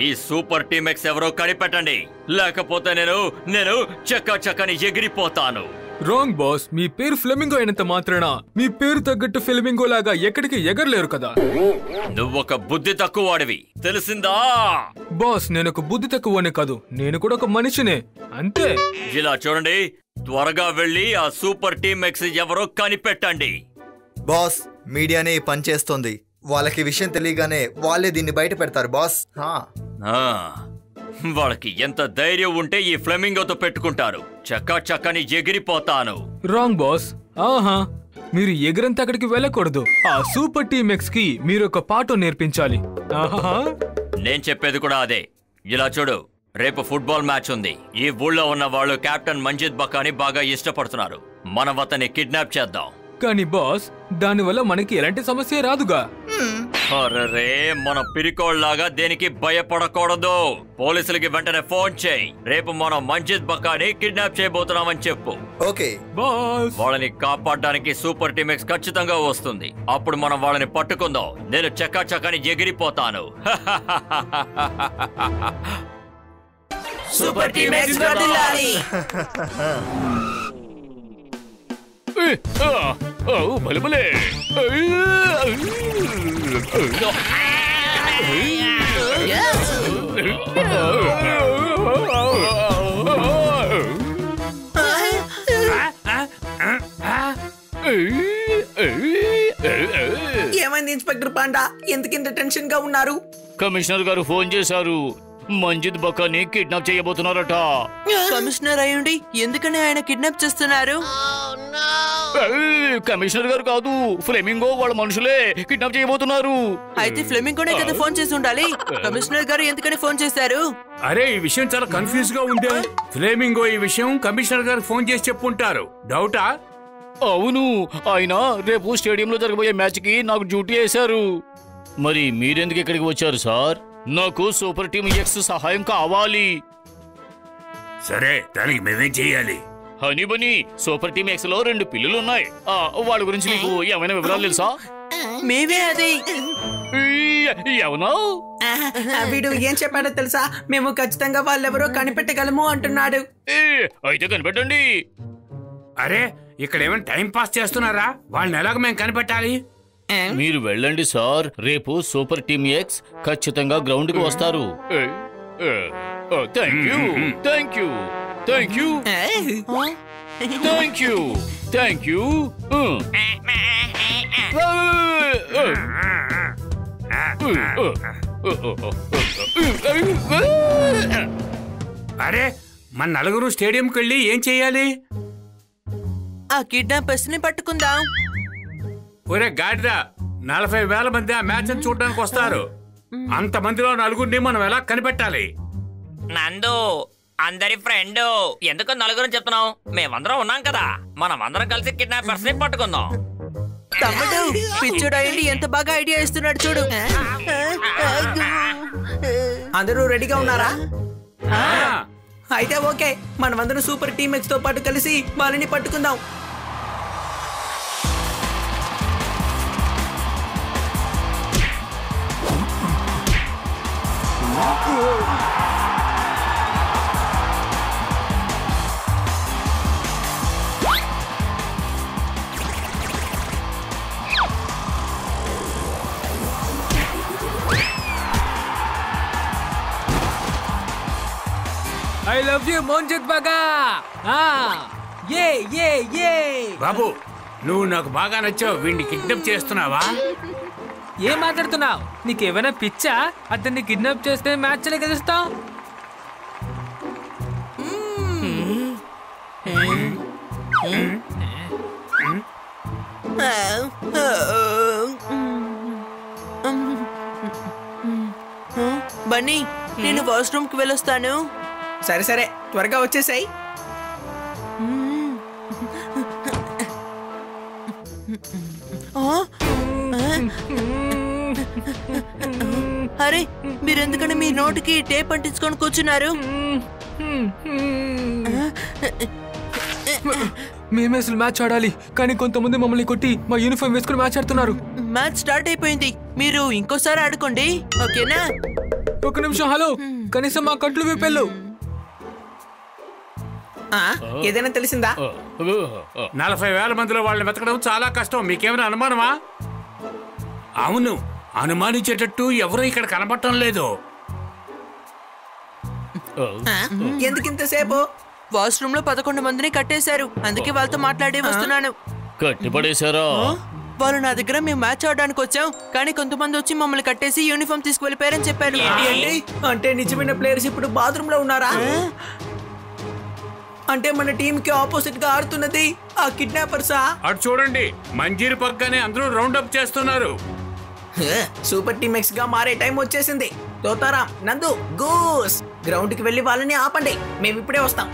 ఈ సూపర్ టీమ్ ఎక్స్ ఎవరో కనిపెట్టండి, లేకపోతే నేను చక్కాని ఎగిరిపోతాను. Wrong boss. మీ పేరు ఫ్లెమింగో అయినంత మాత్రాన మీ పేరు తగ్గట్టు ఫ్లెమింగో లాగా ఎక్కడికి ఎగరలేరు కదా. నువ్వొక బుద్ధి తక్కువ వాడివి, తెలిసిందా? బాస్, నేను ఒక బుద్ధి తక్కువనే కాదు, నేను కూడా ఒక మనిషినే, అంతే. ఇలా చూడండి, త్వరగా వెళ్ళి ఆ సూపర్ టీమ్ ఎక్స్ ఎవరో కనిపెట్టండి. బాస్, మీడియానే ఈ పని చేస్తోంది. వాళ్ళకి విషయం తెలియగానే వాళ్ళే దీన్ని బయట పెడతారు బాస్. వాళ్ళకి ఎంత ధైర్యం ఉంటే ఈ ఫ్లెమింగోతో పెట్టుకుంటారు. చక్కాని ఎగిరిపోతాను. Wrong boss. ఆహా, మీరు ఎగిరంత అక్కడికి వెళ్ళకూడదు. ఆ సూపర్ టీమ్ ఎక్స్ కి మీరు ఒక పాఠం నేర్పించాలి. ఆహా, నేను చెప్పేది కూడా అదే. ఇలా చూడు, రేపు ఫుట్బాల్ మ్యాచ్ ఉంది. ఈ ఊళ్ళో ఉన్న వాళ్ళు కెప్టెన్ మంజిద్ బకాని బాగా ఇష్టపడుతున్నారు. మనం అతన్ని కిడ్నాప్ చేద్దాం. కానీ బాస్, దానివల్ల మనకి ఎలాంటి సమస్య రాదుగా. అరే, మన పిరికోళ్లాగా దేనికి భయపడకూడదు. పోలీసులకి వెంటనే ఫోన్ చేయి. రేపు మనం మంజిద్ బకాని కిడ్నాప్ చేయబోతున్నామని చెప్పు. Okay boss. వాళ్ళని కాపాడడానికి సూపర్ టీమ్ ఎక్స్ ఖచ్చితంగా వస్తుంది. అప్పుడు మనం వాళ్ళని పట్టుకుందాం. నేను చక్కాని ఎగిరిపోతాను. సూపర్ టీమ్ ఎక్స్ వర్ధిల్లాలి. భలే ఏమైంది ఇన్స్పెక్టర్ పాండా, ఎందుకింత టెన్షన్ గా ఉన్నారు? కమిషనర్ గారు ఫోన్ చేశారు. మంజిద్ బకాని కిడ్నాప్ చేయబోతున్నారట. కమిషనర్ అయ్యుండి ఎందుకని ఆయన కిడ్నాప్ చేస్తున్నారు? కమిషనర్ గారు కాదు, ఫ్లెమింగో వాళ్ళ మనుషులే కిడ్నాప్ చేయబోతున్నారు. అయితే ఫ్లెమింగోనే కదా ఫోన్ చేసి ఉండాలి. కమిషనర్ గారు ఎందుకని ఫోన్ చేశారు? అరే, ఈ విషయం చాలా కన్ఫ్యూజ్ గా ఉంది. ఫ్లేమింగో ఈ విషయం కమిషనర్ గారు ఫోన్ చేసి చెప్పుంటారు. డౌటా? అవును, ఆయన రేపు స్టేడియంలో జరగబోయే మ్యాచ్ కి నాకు డ్యూటీ వేశారు. మరి మీరెందుకు ఇక్కడికి వచ్చారు సార్? నాకు సూపర్ టీమ్ ఎక్స్ సహాయం కావాలి. సరే, దానికి మేమేం చేయాలి? హనీ బనీ, సూపర్ టీమ్ ఎక్స్ లో 2 పిల్లులు ఉన్నాయి. వాళ్ళ గురించి నీకు ఏమైనా వివరాలు తెలుసా? మేమే అది. అవునా? వీడు ఏం చెప్పాడో తెలుసా? మేము ఖచ్చితంగా వాళ్ళెవరో కనిపెట్టగలము అంటున్నాడు. అయితే కనిపెట్టండి. అరే, ఇక్కడ ఏమైనా టైం పాస్ చేస్తున్నారా? వాళ్ళని ఎలాగ మేము కనిపెట్టాలి? మీరు వెళ్ళండి సార్. రేపు సూపర్ టీమ్ ఎక్స్ ఖచ్చితంగా గ్రౌండ్ కి వస్తారు. Thank you thank you thank you thank you thank you. అరే, మన నలుగురు స్టేడియంకి వెళ్ళి ఏం చెయ్యాలి? ఆ కిడ్నాపర్స్ ని పట్టుకుందాం. ఒరే గాడిరా, 40,000 మంది ఆ మ్యాచ్ చూడడానికి వస్తారు. అంతమందిలో నలుగురిని మనం ఎలా కనిపెట్టాలి? నందు, అందరి ఫ్రెండ్, ఎందుకు నలుగురు చెప్తున్నావు? మేమందరం ఉన్నాం కదా, మనం అందరం కలిసి కిడ్నాపర్స్ ని పట్టుకుందాం. తమ్ముడు, పిచ్చుడు అయ్యి ఎంత బాగా ఐడియా ఇస్తున్నాడు చూడు. అందరూ రెడీగా ఉన్నారా? అయితే ఓకే, మనమందరం సూపర్ టీమ్ ఎక్స్ తో పాటు కలిసి వాళ్ళని పట్టుకుందాం. ఐ లవ్ యూ మంజిద్ బగా. బాబు, నువ్వు నాకు బాగా నచ్చావు. వీడిని కిడ్నాప్ చేస్తున్నావా? ఏం మాట్లాడుతున్నావు? నీకేమైనా పిచ్చా? అతన్ని కిడ్నాప్ చేస్తే మ్యాచ్ గెలుస్తాం. బన్నీ, నేను వాష్రూమ్ కి వెళ్ళొస్తాను. సరే సరే, త్వరగా వచ్చేసాయి. అరే, మీరెందుకని మీ నోటికి టేప్ అంటించుకొని కూర్చున్నారు? మేమే అసలు మ్యాచ్ ఆడాలి, కానీ కొంతమంది మమ్మల్ని కొట్టి మా యూనిఫామ్ వేసుకుని మ్యాచ్ ఆడుతున్నారు. మ్యాచ్ స్టార్ట్ అయిపోయింది, మీరు ఇంకోసారి ఆడుకోండి, ఓకేనా? ఒక నిమిషం, హలో, కనీసం మా కట్లు విప్పెళ్ళు. ఏదైనా తెలిసిందా? 40,000 మందిలో వాళ్ళని వెతకడం చాలా కష్టం. మీకేమైనా అనుమానమా? అవును, అనుమానించేటట్టు ఎవరూ ఇక్కడ కనబడటం లేదు. ఎందుకింతసేపు? వాష్రూమ్ లో 11 మందిని కట్టేశారు, అందుకే వాళ్ళతో మాట్లాడి వస్తున్నాను. కట్టిపడేశారా? వాళ్ళు నా దగ్గర మేము మ్యాచ్ ఆడడానికి వచ్చాం, కానీ కొంతమంది వచ్చి మమ్మల్ని కట్టేసి యూనిఫామ్ తీసుకువెళ్ళిపోయారని చెప్పారు. అంటే నిజమైన ప్లేయర్స్ ఇప్పుడు బాత్రూమ్ లో ఉన్నారా? అంటే మన టీమ్ కి ఆపోజిట్ గా ఆడుతున్నది ఆ కిడ్నాపర్సా? అటు చూడండి, మంజీరు పక్కనే అందరూ రౌండ్ అప్ చేస్తున్నారు. సూపర్ టీమ్ ఎక్స్ గా మారే టైం వచ్చేసింది. తోతారాం, నందు, గూస్, గ్రౌండ్ కి వెళ్ళి వాళ్ళని ఆపండి, మేము ఇప్పుడే వస్తాం.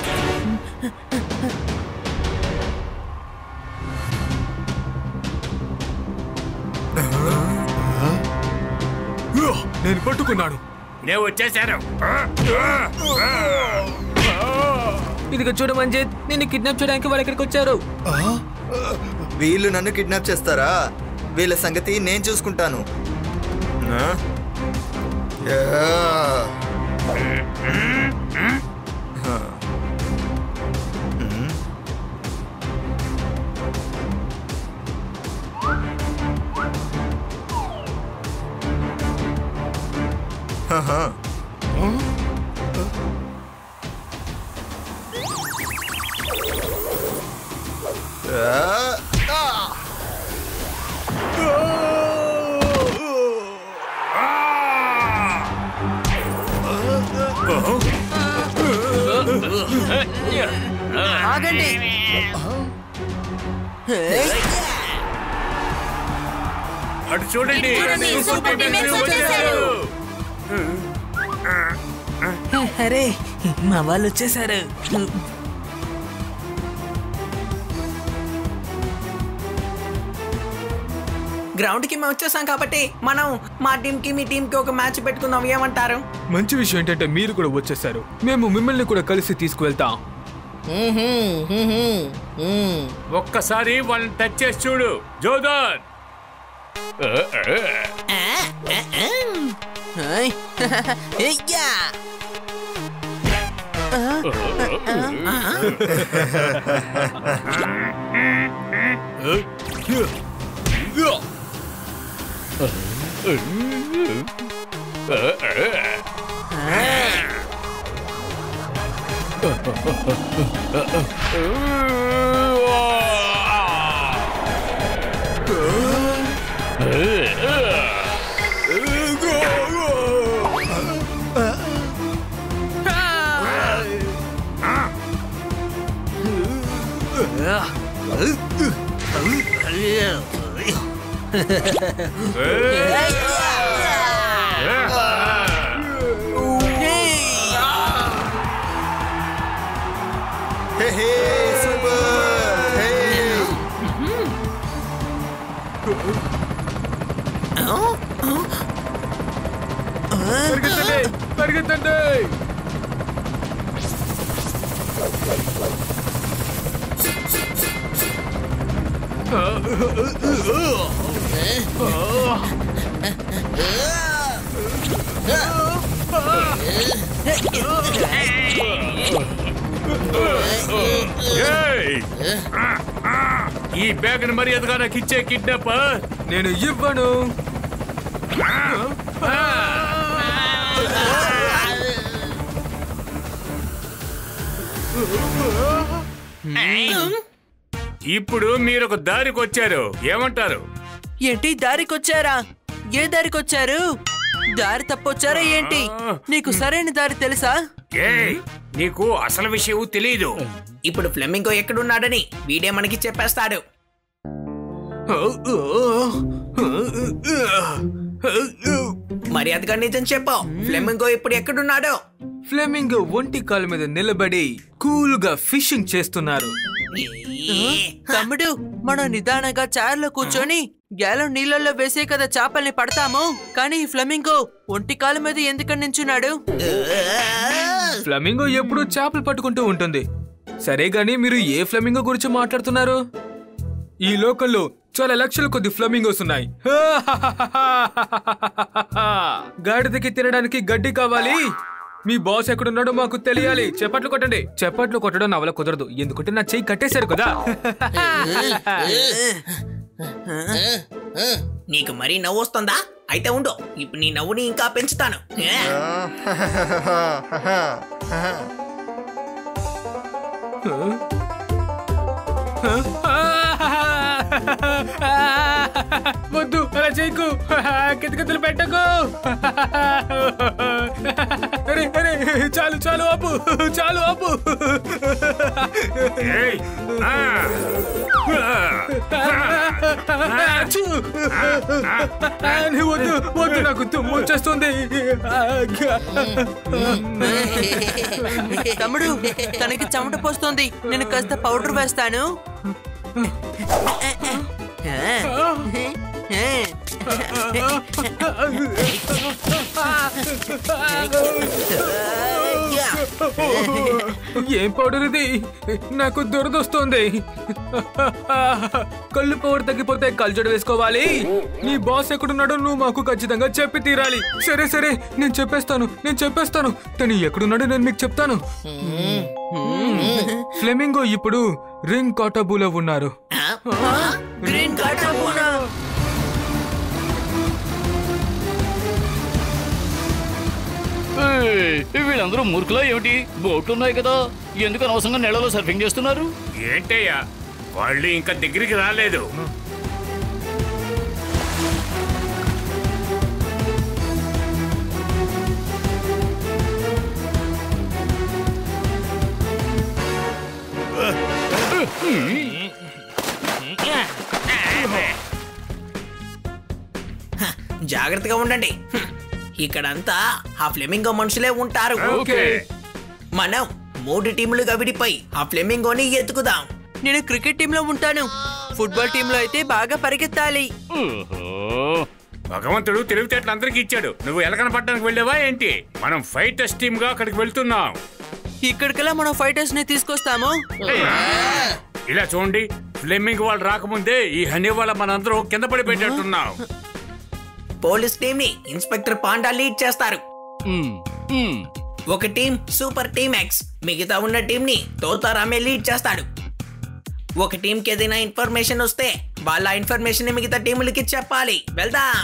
నేను పట్టుకున్నాను. నేను వచ్చేసాను. ఇదిగో చూడు మంజిత్, నిన్ను కిడ్నాప్ చేయడానికి వాళ్ళు ఇక్కడికి వచ్చారు. వీళ్ళు నన్ను కిడ్నాప్ చేస్తారా? వీళ్ళ సంగతి నేను చూసుకుంటాను. ఆగండి. అటు చూడండి, సూపర్ టీమ్ ఎక్స్ వచ్చేసారు. అరే, మా వాళ్ళు వచ్చేసారు. గ్రౌండ్ కి మేము వచ్చేసాం కాబట్టి మనం మా టీం కి మీ టీం కి ఒక మ్యాచ్ పెట్టుకుందాం, ఏమంటారు? మంచి విషయం ఏంటంటే మీరు కూడా వచ్చేసారు. మేము మిమ్మల్ని కూడా కలిసి తీసుకువెళ్తాం. ఒక్కసారి వాళ్ళని టచ్ చేసి చూడు, జోదర్. పరిగెత్తండి. ఈ బ్యాగ్ మర్యాదగా నాకు ఇచ్చే కిడ్నాపర్. నేను ఇవ్వను. ఇప్పుడు మీరు ఒక దారికి వచ్చారు, ఏమంటారు? ఏంటి దారికొచ్చారా? ఏ దారికొచ్చారు? దారి తప్పొచ్చారా ఏంటి? నీకు సరైన దారి తెలుసా? నీకు అసలు విషయం తెలీదు. ఇప్పుడు ఫ్లెమింగో ఎక్కడున్నాడని వీడే మనకి చెప్పేస్తాడు. మర్యాదగా నిజం చెప్పు, ఫ్లెమింగో ఇప్పుడు ఎక్కడున్నాడో? ఫ్లెమింగో ఒంటి కాలు మీద నిలబడి కూల్ గా ఫిషింగ్ చేస్తున్నారు. తమ్ముడు, మనం నిదానంగా చైర్లో కూర్చొని గ్యాలన్ నీళ్ళల్లో వేసే కదా చేపల్ని పడతాము. కానీ ఈ ఫ్లెమింగో ఒంటి కాలు మీద ఎందుకని నించున్నాడు? ఫ్లెమింగో ఎప్పుడూ చేపలు పట్టుకుంటూ ఉంటుంది. సరే గాని మీరు ఏ ఫ్లెమింగో గురించి మాట్లాడుతున్నారు? ఈ లోకల్లో చాలా లక్షల కొద్ది ఫ్లెమింగోస్ ఉన్నాయి. గాడిదకి తినడానికి గడ్డి కావాలి. మీ బాస్ ఎక్కడున్నాడో మాకు తెలియాలి. చప్పట్లు కొట్టండి. చప్పట్లు కొట్టడం నా వల్ల కుదరదు, ఎందుకంటే నా చెయ్యి కట్టేశారు కదా. నీకు మరీ నవ్వు వస్తుందా? అయితే ఉండు, ఇప్పుడు నీ నవ్వుని ఇంకా పెంచుతాను. వద్దు, అలా చేయకు. కితకితలు పెట్టకు. అరే అరే, చాలు చాలు, ఆపు, చాలు ఆపు. వద్దు వద్దు, నాకు తుమ్ము వచ్చేస్తుంది. తమ్ముడు, తనకి చెమట పోస్తుంది. నేను కాస్త పౌడర్ వేస్తాను. ఏం పౌడర్ ఇది? నాకు దురదొస్తుంది. కళ్ళు పౌడర్ తగ్గిపోతే కల్జడ వేసుకోవాలి. నీ బాస్ ఎక్కడున్నాడో నువ్వు మాకు ఖచ్చితంగా చెప్పి తీరాలి. సరే సరే, నేను చెప్పేస్తాను. తను ఎక్కడున్నాడో నేను మీకు చెప్తాను. ఫ్లెమింగో ఇప్పుడు రింగ్ కాటాబూలో ఉన్నారు. గ్రీన్ కాటాబూనా? వీళ్ళందరూ మూర్ఖులా ఏమిటి? బోట్లు ఉన్నాయి కదా, ఎందుకు అనవసరంగా నెలలో సర్ఫింగ్ చేస్తున్నారు? ఏంటయ్యా, వాళ్ళు ఇంకా దగ్గరికి రాలేదు. జాగ్రత్తగా ఉండండి. ఇక్కడంతా ఆ ఫ్లెమింగో మనుషులే ఉంటారు. మనం 3 టీములుగా విడిపోయి ఆ ఫ్లెమింగోని ఎత్తుకుదాం. నేను క్రికెట్ టీంలో ఉంటాను. ఫుట్బాల్ టీంలో అయితే బాగా పరిగెత్తాలి. భగవంతుడు తెలివితేటలు అందరికి ఇచ్చాడు. నువ్వు ఎలకన పట్టడానికి వెళ్ళావా ఏంటి? మనం ఫైటర్స్ టీమ్ గా అక్కడికి వెళ్తున్నాం. ఇక్కడికల్లా మనం ఫైటర్స్ ని తీసుకొస్తాము. ఇలా చూడండి, ఫ్లెమింగ్ వాళ్ళు రాకముందే ఈ హనీ వాళ్ళ మనందరం కింద పడి పెట్టేట్టున్నాం. పోలీస్ టీమ్ ని ఇన్స్పెక్టర్ పాండా లీడ్ చేస్తారు. ఒక టీం సూపర్ టీమ్ ఎక్స్, మిగతా ఉన్న టీం ని తోతారామే లీడ్ చేస్తాడు. ఒక టీం కి ఏదైనా ఇన్ఫర్మేషన్ వస్తే వాళ్ళ ఇన్ఫర్మేషన్ ని మిగతా టీములకి చెప్పాలి. వెళ్దాం.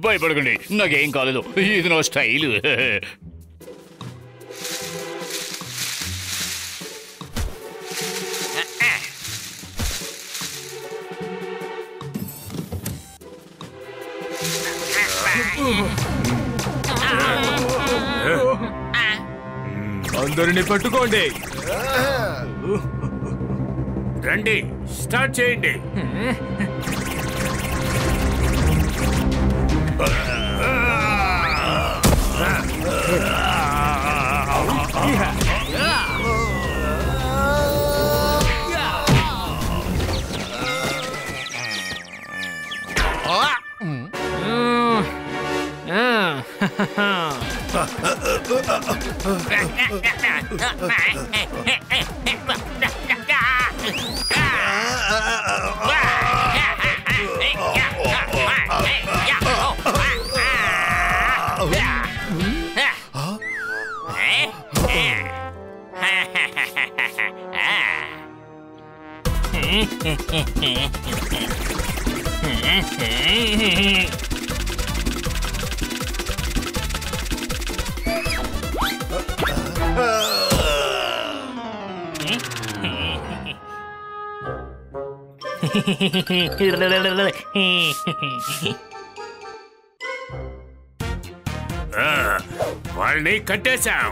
భయపడకండి, నాకేం కాలేదు. ఇది నా స్టైల్. అందరిని పట్టుకోండి. రండి, స్టార్ట్ చేయండి. వాళ్ళని కట్టేశాం.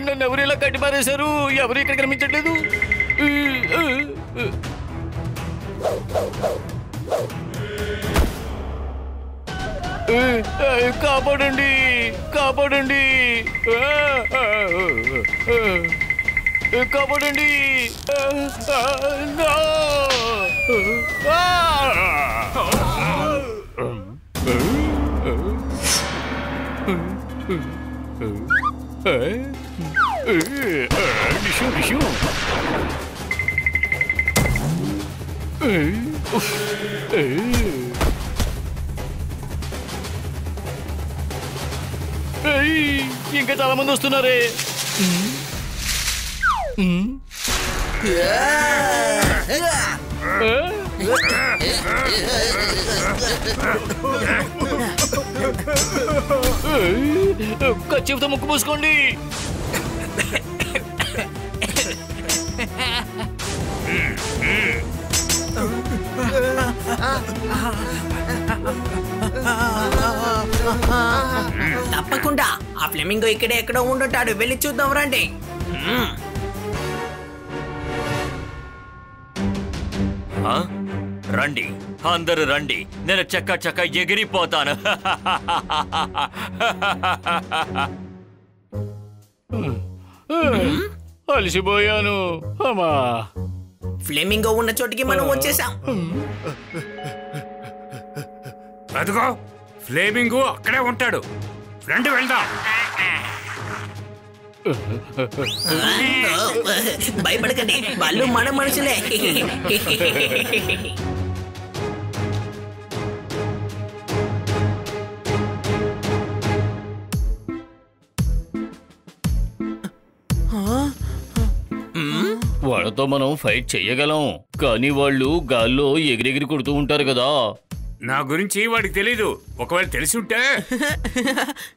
నన్ను ఎవరు ఇలా కట్టి పారేశారు? ఎవరు ఇక్కడ కనిపించట్లేదు. కాపాడండి, కాపాడండి, కాపాడండి. ఇంకా చాలా మంది వస్తున్నారే. కచ్చితో ముక్కు మూసుకోండి. తప్పకుండా ఆ ఫ్లెమింగో ఇక్కడే ఎక్కడో ఉండుంటాడు. వెళ్ళి చూద్దాం రండి. రండి, అందరూ రండి. నేను చక్క చక్క ఎగిరిపోతాను. అలసిపోయాను. అమ్మా, ఫ్లెమింగో ఉన్న చోటికి మనం వచ్చేసాం. అదిగో ఫ్లేమింగో అక్కడే ఉంటాడు. రండి వెళ్దాం. భయపడకండి, వాళ్ళు మన మనుషులే. వాళ్ళతో మనం ఫైట్ చెయ్యగలం, కానీ వాళ్ళు గాల్లో ఎగిరెగిరి కొడుతూ ఉంటారు కదా. నా గురించి వాడికి తెలీదు. ఒకవేళ తెలిసి ఉంటే.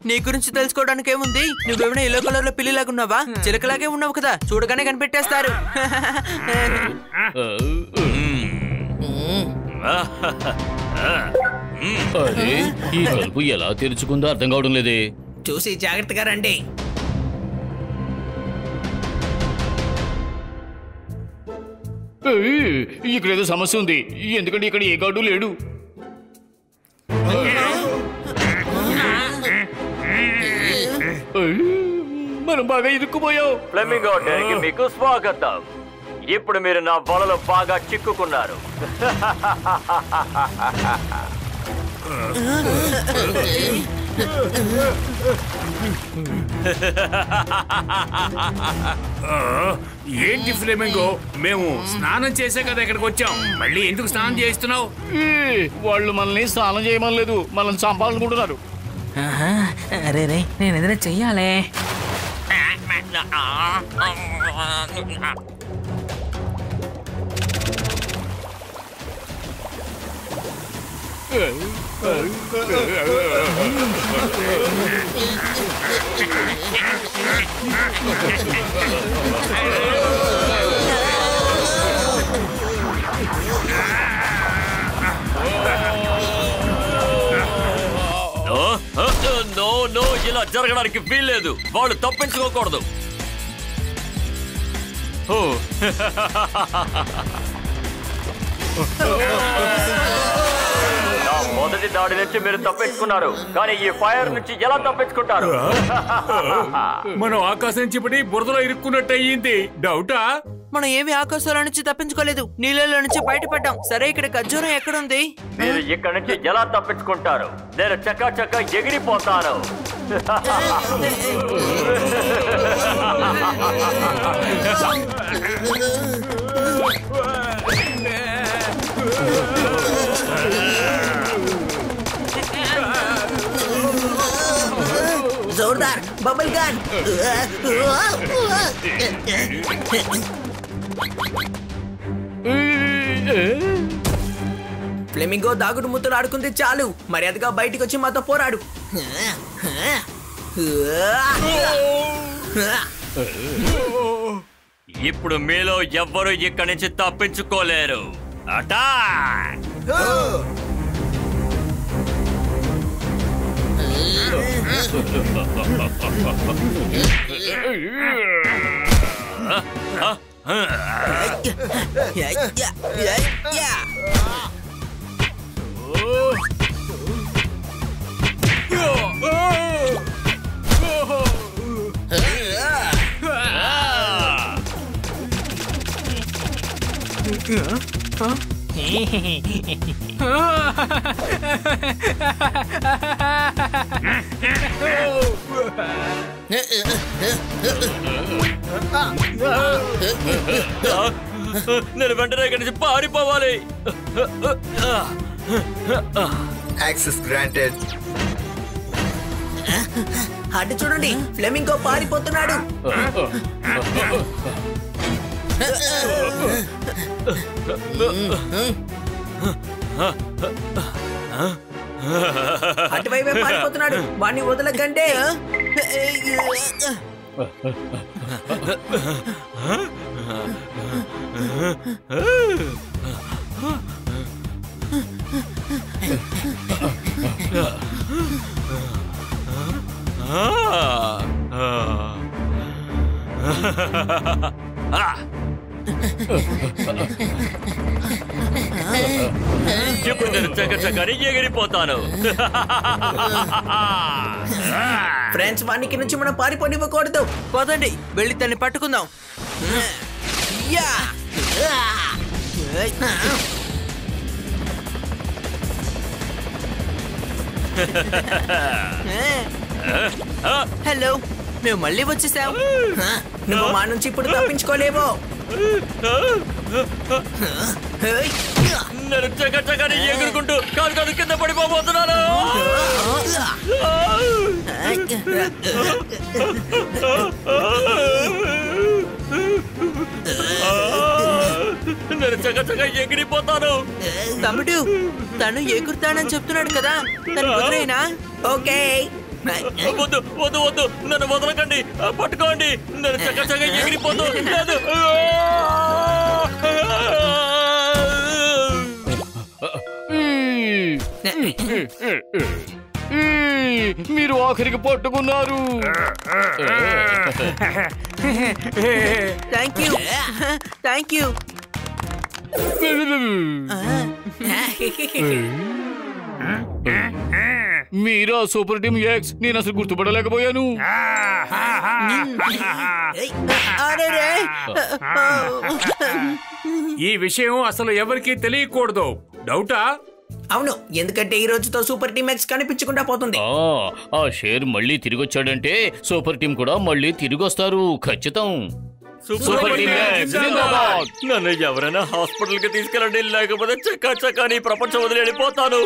నీ గురించి తెలుసుకోవడానికి ఏముంది? నువ్వేమైనా ఎల్లో కలర్ లో పిల్లిలాగా ఉన్నావా? చిలకలాగే ఉన్నావు కదా, చూడగానే కనిపెట్టేస్తారు. అరే, ఈ కలుపు ఎలా తెరుచుకుందో అర్థం కావడం లేదే. చూసి జాగ్రత్తగా రండి. ఇక్కడేదో సమస్య ఉంది. ఎందుకంటే ఇక్కడ ఏ గాడు లేడు. మనం బాగా ఇరుక్కుపోయాం. ఫ్లెమింగో డేకి మీకు స్వాగతం. ఇప్పుడు మీరు నా వలలో బాగా చిక్కుకున్నారు. ఏంటి ఫ్లేమింగో, మేము స్నానం చేసే కదా ఇక్కడికి వచ్చాం. మళ్ళీ ఎందుకు స్నానం చేస్తున్నావు? వాళ్ళు మనల్ని స్నానం చేయమనలేదు, మనల్ని చంపాలనుకుంటున్నారు. అరే రే, నేను ఏదైనా చెయ్యాలే. నో, ఇలా జరగడానికి వీల్లేదు. వాళ్ళు తప్పించుకోకూడదు. నా మొదటి దాడి నుంచి మీరు తప్పించుకున్నారు, కానీ ఈ ఫైర్ నుంచి ఎలా తప్పించుకుంటారు? మనం ఆకాశం నుంచి పడి బురదలో ఇరుక్కున్నట్టు అయ్యింది. డౌటా? మనం ఏమి ఆకాశాల నుంచి తప్పించుకోలేదు, నీళ్ళలో నుంచి బయటపడ్డాం. సరే, ఇక్కడ ఖర్జూరం ఎక్కడుంది? మీరు ఇక్కడ నుంచి ఎలా తప్పించుకుంటారు? నేను చక్కా చక్కా ఎగిరిపోతాను. Jordar bubble gun. ఫ్లెమింగో దాగుడు ముద్దులు ఆడుకుంది చాలు, మర్యాదగా బయటికి వచ్చి మాతో పోరాడు. ఇప్పుడు మీలో ఎవ్వరూ ఇక్కడి నుంచి తప్పించుకోలేరు. అటాక్! నేను వెంటనే ఇక్కడి నుంచి పారిపోవాలి. Access granted. అటు చూడండి, ఫ్లెమింగో పారిపోతున్నాడు. అటువైపే పారిపోతున్నాడు, వాడిని వదలకండి. ఇప్పుడు నేను చకచకని ఎగిరిపోతాను. ఫ్రెండ్స్, వానికి నుంచి మనం పారిపోనివ్వకూడదు. పదండి, వెళ్ళి తన్ని పట్టుకుందాం. హలో, మేము మళ్ళీ వచ్చేసాం. నువ్వు మా నుంచి ఇప్పుడు తప్పించుకోలేవు. నేను చకచకని ఎగురుకుంటూ కాలు కింద పడిపోతున్నాను. నేను చకచక ఎగిరిపోతాను. తమ్ముడు, తను ఎగురుతానని చెప్తున్నాడు కదా, తను వదిలేనా? ఓకే. వద్దు వద్దు వద్దు, నన్ను వదలకండి, పట్టుకోండి. నేను చకచక ఎగిరిపోతూ లేదు. మీరు ఆఖరికి పట్టుకున్నారు. Thank you, thank you. Meera super team X? నేను అసలు గుర్తుపడలేకపోయాను. ఈ విషయం అసలు ఎవరికి తెలియకూడదు. డౌటా? అవును, ఎందుకంటే ఈ రోజుతో సూపర్ టీమ్ ఎక్స్ కనిపించకుండా పోతుంది. ఆ షేర్ మళ్ళీ తిరిగి వచ్చాడంటే సూపర్ టీం కూడా మళ్ళీ తిరిగి వస్తారు. ఖచ్చితం. సూపర్ టీమ్ ఎక్స్ జిందాబాద్. నన్ను ఎవరైనా హాస్పిటల్ కి తీసుకెళ్ళండి, లేకపోతే చక్కా నీ ప్రపంచం వదిలి వెళ్ళిపోతాను.